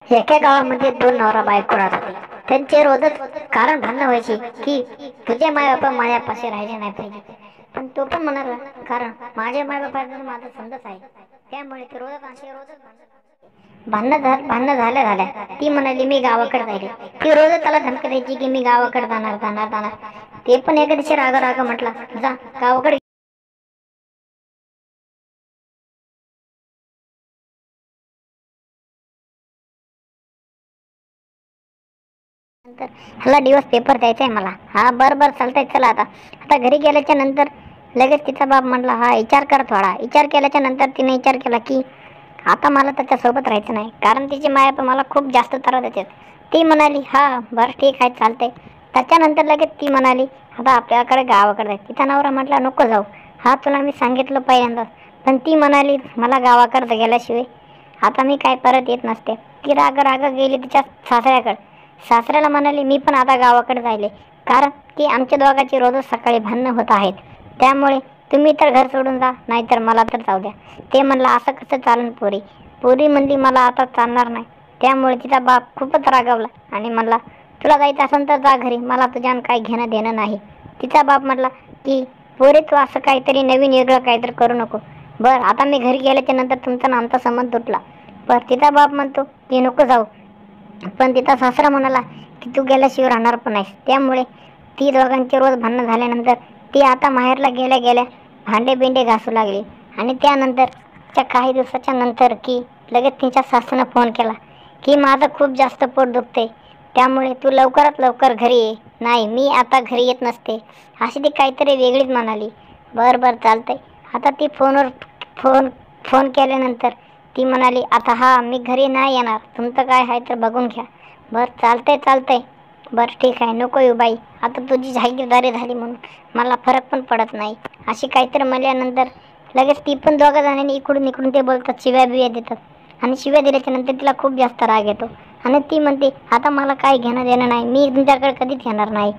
एका गावामध्ये दोन नवरा बायको राहत होते. त्यांचे रोजच कारण भांडणं व्हायची की तुझे माय बापा माझ्यापाशी राहिले नाही पाहिजे. पण तो पण म्हणाला कारण माझे माय बापा माझं समजत आहे. त्यामुळे ते रोजच भांडणं झाल्या झाल्या ती म्हणाली मी गावाकडे जाईल. ती रोज त्याला धमकी द्यायची की मी गावाकडे जाणार. ते पण एका दिवशी राग म्हटला जा गावाकडे. नंतर ह्याला दिवस पेपर द्यायचा आहे मला. हा बरं चालतंय चला आता घरी गेल्याच्या नंतर लगेच तिचा बाप म्हटला हा विचार कर थोडा. विचार केल्याच्या नंतर तिने विचार केला की आता मला त्याच्यासोबत राहायचं नाही कारण तिची माया मला खूप जास्त त्रास देते. ती म्हणाली हा बरं ठीक आहे चालतंय. त्याच्यानंतर लगेच ती म्हणाली आता आपल्याकडे गावाकडे जायचं. तिचा नवरा म्हटला नको जाऊ. हा तुला मी सांगितलं पहिल्यांदाच. पण ती म्हणाली मला गावाकडे गेल्याशिवाय आता मी काय परत येत नसते. ती राग गेली तिच्या सासऱ्याकडे. सासऱ्याला म्हणाली मी पण आता गावाकडे जायले कारण की आमच्या दोघांची रोजच सकाळी भांडणं होत आहेत. त्यामुळे तुम्ही तर घर सोडून जा नाहीतर मला तर जाऊ द्या. ते म्हणलं असं कसं चालेल पोरी म्हणली मला आता चालणार नाही. त्यामुळे तिचा बाप खूपच रागावला आणि म्हणला तुला जायचं असेल तर जा घरी. मला तुझ्यानं काही घेणं देणं नाही. तिचा बाप म्हटला की पोरे तू असं काहीतरी नवीन वेगळं काहीतरी करू नको. बरं आता मी घरी गेल्याच्या नंतर तुमचा ना आमचा संबंध तुटला. पण तिचा बाप म्हणतो की नको जाऊ. पण तिचा सासरा म्हणाला की तू गेल्याशिवाय राहणार पण नाहीस. त्यामुळे ती दोघांची रोज भांडणं झाल्यानंतर ती आता माहेरला गेल्या भांडे बिंडे घासू लागली. आणि त्यानंतर काही दिवसाच्या नंतर की लगेच तिच्या सासूनं फोन केला की माझं खूप जास्त पोट दुखते. त्यामुळे तू लवकरात लवकर घरी ये. नाही मी आता घरी येत नसते अशी ती काहीतरी वेगळीच म्हणाली. बरं चालतंय. आता ती फोनवर फोन केल्यानंतर ती म्हणाली आता हा मी घरी नाही येणार. तुमचं काय आहे तर बघून घ्या. बरं चालतंय. बरं ठीक आहे नको येऊ बाई. आता तुझी जागीरदारी झाली म्हणून मला फरक पण पडत नाही अशी काहीतरी म्हणल्यानंतर लगेच ती पण दोघा जणांनी इकडून ते बोलतात शिव्या बिव्या देतात. आणि शिव्या दिल्याच्या नंतर तिला खूप जास्त राग येतो. आणि ती म्हणते आता मला काय घेणं देणं नाही. मी तुमच्याकडे कधीच येणार नाही.